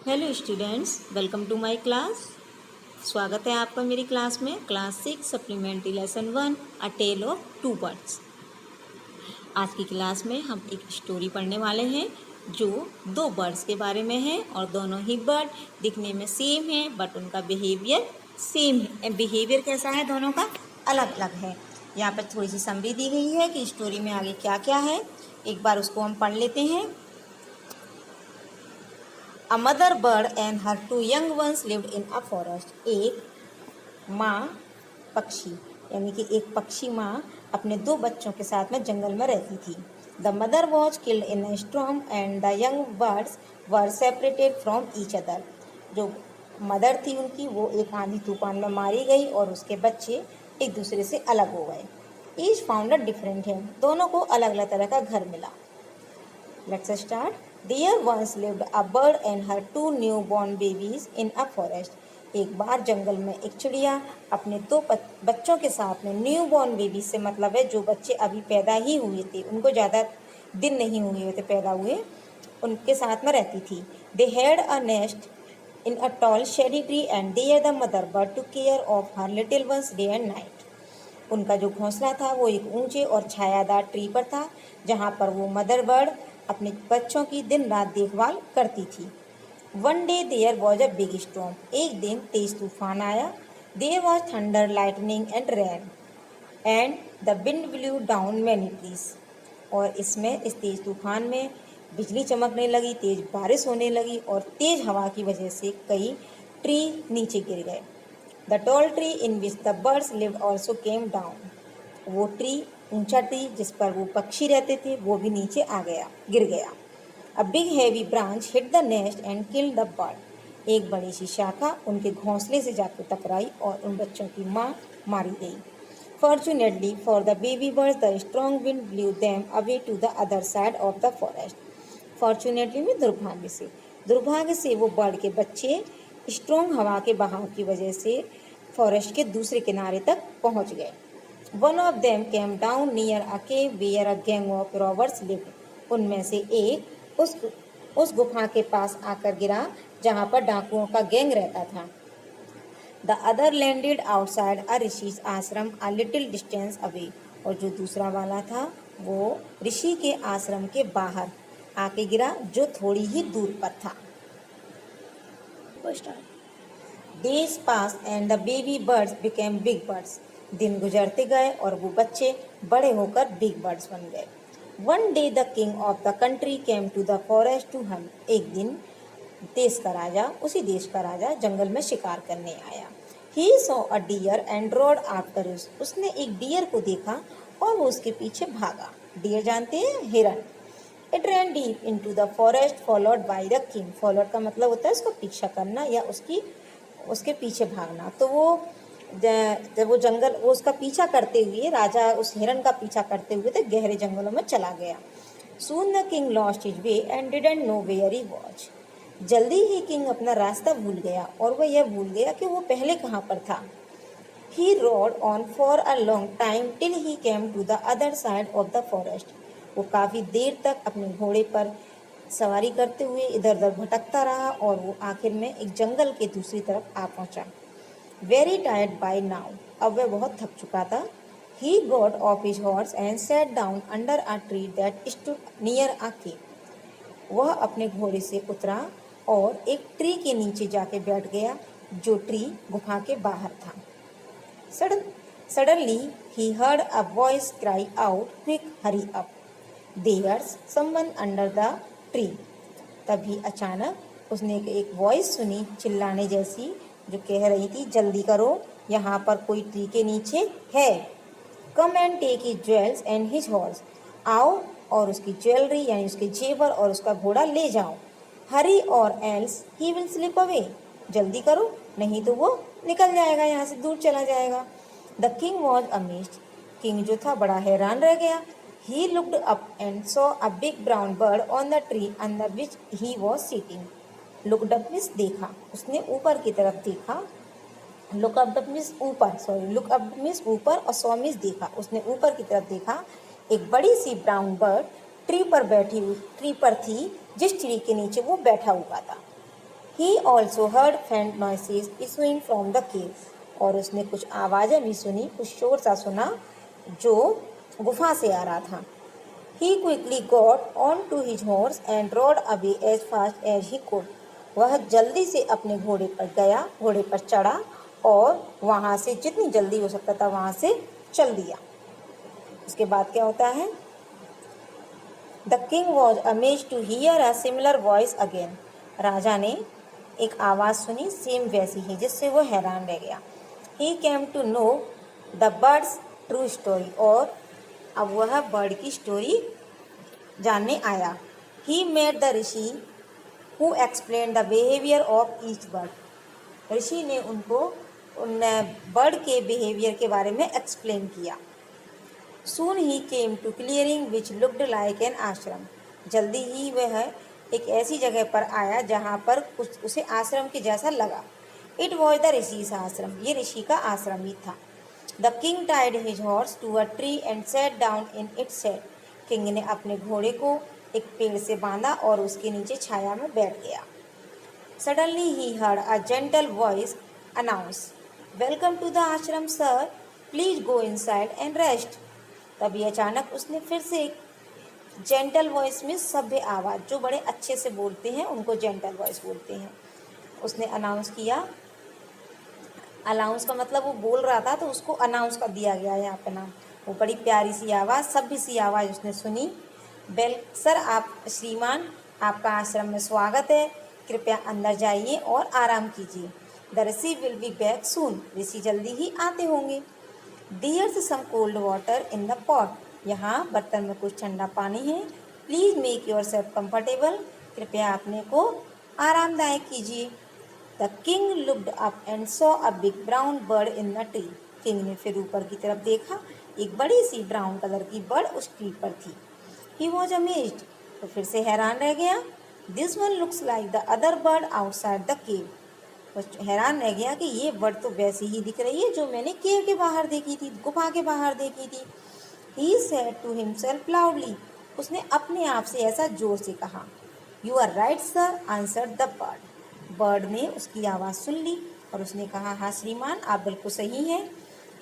Hello students, welcome to my class. स्वागत है आपका मेरी क्लास में। Class 6 supplementary lesson 1 a tale of two birds. आज की क्लास में हम एक स्टोरी पढ़ने वाले हैं जो दो बर्ड्स के बारे में है और दोनों ही बर्ड दिखने में सेम है बट उनका बिहेवियर सेम है। बिहेवियर कैसा है, दोनों का अलग अलग है। यहाँ पर थोड़ी सी समरी दी गई है कि स्टोरी में आगे क्या क्या है। एक बार उसको हम पढ़ लेते हैं। A mother bird and her two young ones lived in a forest. एक माँ पक्षी यानी कि एक पक्षी माँ अपने दो बच्चों के साथ में जंगल में रहती थी। The mother was killed in a storm and the young birds were separated from each other. जो मदर थी उनकी वो एक आंधी तूफान में मारी गई और उसके बच्चे एक दूसरे से अलग हो गए। Each found a different home. दोनों को अलग अलग तरह का घर मिला। Let's start. There once lived a bird and her two newborn babies in a forest. एक बार जंगल में एक चिड़िया अपने दो बच्चों के साथ में, न्यू बॉर्न बेबी से मतलब है जो बच्चे अभी पैदा ही हुए थे, उनको ज़्यादा दिन नहीं हुए थे पैदा हुए, उनके साथ में रहती थी। They had a nest in a tall shady tree and there the mother bird took care of her little ones day and night. उनका जो घोंसला था वो एक ऊंचे और छायादार ट्री पर था जहाँ पर वो मदर बर्ड अपने बच्चों की दिन रात देखभाल करती थी। One day there was a big storm. एक दिन तेज तूफान आया. There was thunder, lightning and rain and the wind blew down many trees. और इसमें इस तेज तूफान में बिजली चमकने लगी, तेज बारिश होने लगी और तेज हवा की वजह से कई ट्री नीचे गिर गए. The tall tree in which the birds lived also came down. वो ट्री, ऊंचा ट्री जिस पर वो पक्षी रहते थे, वो भी नीचे आ गया, गिर गया. A big heavy branch hit the nest and killed the bird. एक बड़ी सी शाखा उनके घोंसले से जाकर टकराई और उन बच्चों की माँ मारी गई. Fortunately for the baby birds the strong wind blew them away to the other side of the forest. Fortunately में दुर्भाग्य से वो बर्ड के बच्चे स्ट्रॉन्ग हवा के बहाव की वजह से फॉरेस्ट के दूसरे किनारे तक पहुंच गए. One of them came down near a cave where a gang of robbers lived. उनमें से एक उस गुफा के पास आकर गिरा जहां पर डाकुओं का गैंग रहता था. द अदर लैंडेड आउटसाइड अ ऋषिज आश्रम अ लिटिल डिस्टेंस अवे. और जो दूसरा वाला था वो ऋषि के आश्रम के बाहर आके गिरा जो थोड़ी ही दूर पर था. Days passed and the baby birds became big birds. दिन गुजरते गए और वो बच्चे बड़े होकर बिग बर्ड्स बन गए. One day the king of the country came to the forest to hunt. एक दिन उसी देश का राजा जंगल में शिकार करने आया. He saw a deer and rode after it. उसने एक डियर को देखा और वो उसके पीछे भागा. डियर जानते हैं, हिरन. It ran deep into the forest followed by the king. Followed का मतलब होता है उसका पीछा करना या उसके पीछे भागना. तो वो जब वो उसका पीछा करते हुए, राजा उस हिरन का पीछा करते हुए तो गहरे जंगलों में चला गया. Soon the king lost his way and didn't know where he was. जल्दी ही किंग अपना रास्ता भूल गया और वह यह भूल गया कि वो पहले कहाँ पर था. He rode on for a long time till he came to the other side of the forest. वो काफ़ी देर तक अपने घोड़े पर सवारी करते हुए इधर उधर भटकता रहा और वो आखिर में एक जंगल के दूसरी तरफ आ पहुंचा. Very tired by now. अब वह बहुत थक चुका था. He got off his horse and sat down under a tree that stood near a cave. वह अपने घोड़े से उतरा और एक ट्री के नीचे जाके बैठ गया जो ट्री गुफा के बाहर था. Suddenly he heard a voice cry out, "Quick, hurry up! There's someone under the tree." तभी अचानक उसने एक वॉइस सुनी, चिल्लाने जैसी, जो कह रही थी, जल्दी करो, यहाँ पर कोई ट्री के नीचे है. Come and take his jewels and his horse. आओ और उसकी ज्वेलरी यानी उसके जेवर और उसका घोड़ा ले जाओ. Hurry or else he will slip away. जल्दी करो, नहीं तो वो निकल जाएगा, यहाँ से दूर चला जाएगा. The king was amazed. King जो था बड़ा हैरान रह गया. He looked up and saw a big brown bird on the tree under which he was sitting. Looked up means देखा, उसने ऊपर की तरफ देखा. Look up means ऊपर, look up means ऊपर और saw means देखा. उसने ऊपर की तरफ देखा. एक बड़ी सी ब्राउन बर्ड ट्री पर थी जिस ट्री के नीचे वो बैठा हुआ था. ही ऑल्सो हर्ड फेंट noises issuing from the cave, और उसने कुछ आवाज़ें भी सुनी, कुछ शोर सा सुना जो गुफा से आ रहा था। He quickly got onto his horse and rode away as fast as he could. वह जल्दी से अपने घोड़े पर गया, घोड़े पर चढ़ा और वहाँ से जितनी जल्दी हो सकता था वहाँ से चल दिया। उसके बाद क्या होता है? The king was amazed to hear a similar voice again. राजा ने एक आवाज़ सुनी सेम वैसी ही, जिससे वो हैरान रह गया। He came to know the bird's true story, और अब वह बर्ड की स्टोरी जानने आया। He met the Rishi who explained the behavior of each bird. ऋषि ने उनको उन बर्ड के बिहेवियर के बारे में एक्सप्लेन किया। Soon he came to clearing which looked like an ashram. जल्दी ही वह एक ऐसी जगह पर आया जहाँ पर कुछ उसे आश्रम के जैसा लगा। It was the ऋषि's आश्रम, ये ऋषि का आश्रम ही था। The king tied his horse to a tree and sat down in its shade. King ने अपने घोड़े को एक पेड़ से बांधा और उसके नीचे छाया में बैठ गया। Suddenly he heard a gentle voice announce, "Welcome to the ashram, sir. Please go inside and rest." तभी अचानक उसने फिर से एक जेंटल वॉइस में सभ्य आवाज़, जो बड़े अच्छे से बोलते हैं उनको जेंटल वॉइस बोलते हैं, उसने अनाउंस किया। अनाउंस का मतलब वो बोल रहा था तो उसको अनाउंस कर दिया गया यहाँ पे नाम। वो बड़ी प्यारी सी आवाज़, सभ्य सी आवाज़ उसने सुनी। सर, आप श्रीमान, आपका आश्रम में स्वागत है, कृपया अंदर जाइए और आराम कीजिए। The rishi will be back soon, ऋषि जल्दी ही आते होंगे। There's some cold water in the pot. यहाँ बर्तन में कुछ ठंडा पानी है। Please make yourself comfortable. कृपया अपने को आरामदायक कीजिए। The king looked up and saw a big brown bird in the tree. King ने फिर ऊपर की तरफ देखा, एक बड़ी सी ब्राउन कलर की बर्ड उस ट्री पर थी। He was amazed. तो फिर से हैरान रह गया। This one looks like the other bird outside the cave. वो हैरान रह गया कि ये बर्ड तो वैसी ही दिख रही है जो मैंने केव के बाहर देखी थी, गुफा के बाहर देखी थी। He said to himself loudly. उसने अपने आप से ऐसा जोर से कहा। You are right, sir, answered the bird. Bird ने उसकी आवाज़ सुन ली और उसने कहा, हाँ श्रीमान, आप बिल्कुल सही हैं।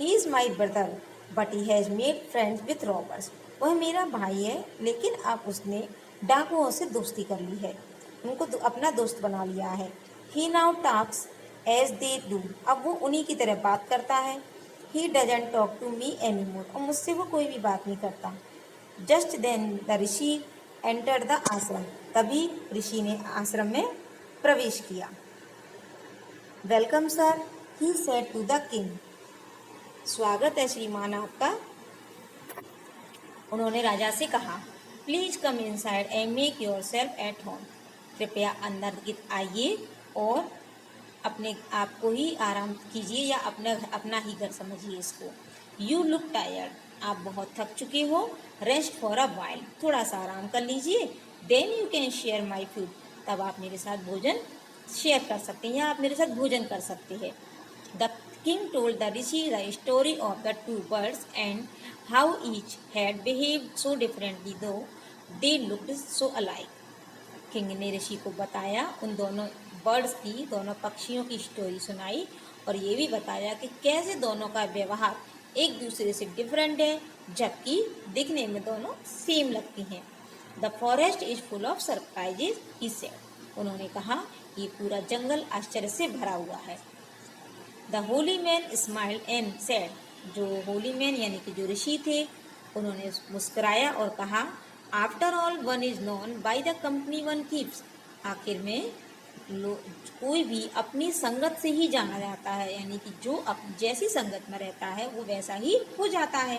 He is my brother, but he has made friends with robbers. वह मेरा भाई है, लेकिन अब उसने डाकुओं से दोस्ती कर ली है, उनको अपना दोस्त बना लिया है। He now talks as they do. अब वो उन्हीं की तरह बात करता है। He doesn't talk to me anymore. और मुझसे वो कोई भी बात नहीं करता। Just then the Rishi entered the ashram. तभी ऋषि ने आश्रम में प्रवेश किया। Welcome sir, he said to the king. स्वागत है श्रीमान आपका, उन्होंने राजा से कहा। Please come inside and make yourself at home. कृपया अंदर आइए और अपने आप को ही आराम कीजिए या अपना ही घर समझिए इसको। यू लुक टायर्ड, आप बहुत थक चुके हो। रेस्ट फॉर अ वाइल, थोड़ा सा आराम कर लीजिए। Then you can share my food, तब आप मेरे साथ भोजन शेयर कर सकते हैं या आप मेरे साथ भोजन कर सकते हैं। The king told the rishi the story of the two birds and how each had behaved so differently though they looked so alike. King ने ऋषि को बताया उन दोनों बर्ड्स की, दोनों पक्षियों की स्टोरी सुनाई और ये भी बताया कि कैसे दोनों का व्यवहार एक दूसरे से डिफरेंट है, जबकि दिखने में दोनों सेम लगती हैं। The forest is full of surprises, he said. उन्होंने कहा, ये पूरा जंगल आश्चर्य से भरा हुआ है। The Holi man smiled and said, जो होली मैन यानी कि जो ऋषि थे, उन्होंने मुस्कुराया और कहा, after all one is known by the company one keeps. आखिर में कोई भी अपनी संगत से ही जाना जाता है, यानी कि जो जैसी संगत में रहता है वो वैसा ही हो जाता है।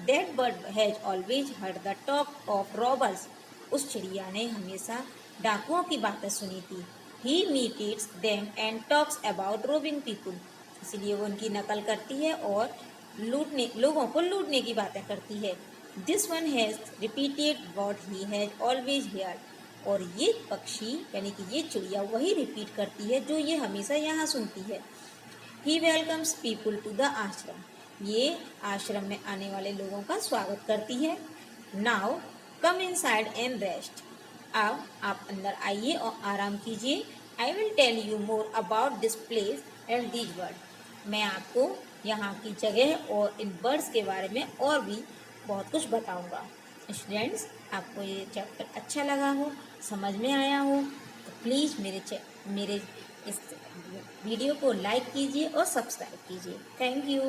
That bird has always heard the talk of robbers. उस चिड़िया ने हमेशा डाकुओं की बातें सुनी थी। He imitates them and talks about robbing people. इसलिए वो उनकी नकल करती है और लोगों को लूटने की बातें करती है। This one has repeated what he has always heard. और ये पक्षी यानी कि ये चिड़िया वही रिपीट करती है जो ये हमेशा यहाँ सुनती है। ही वेलकम्स पीपुल टू द आश्रम। ये आश्रम में आने वाले लोगों का स्वागत करती है। Now come inside and rest. अब आप अंदर आइए और आराम कीजिए। I will tell you more about this place and these bird. मैं आपको यहाँ की जगह और इन बर्ड्स के बारे में और भी बहुत कुछ बताऊँगा। स्टूडेंट्स, आपको ये चैप्टर अच्छा लगा हो, समझ में आया हो, तो प्लीज़ मेरे इस वीडियो को लाइक कीजिए और सब्सक्राइब कीजिए। Thank you.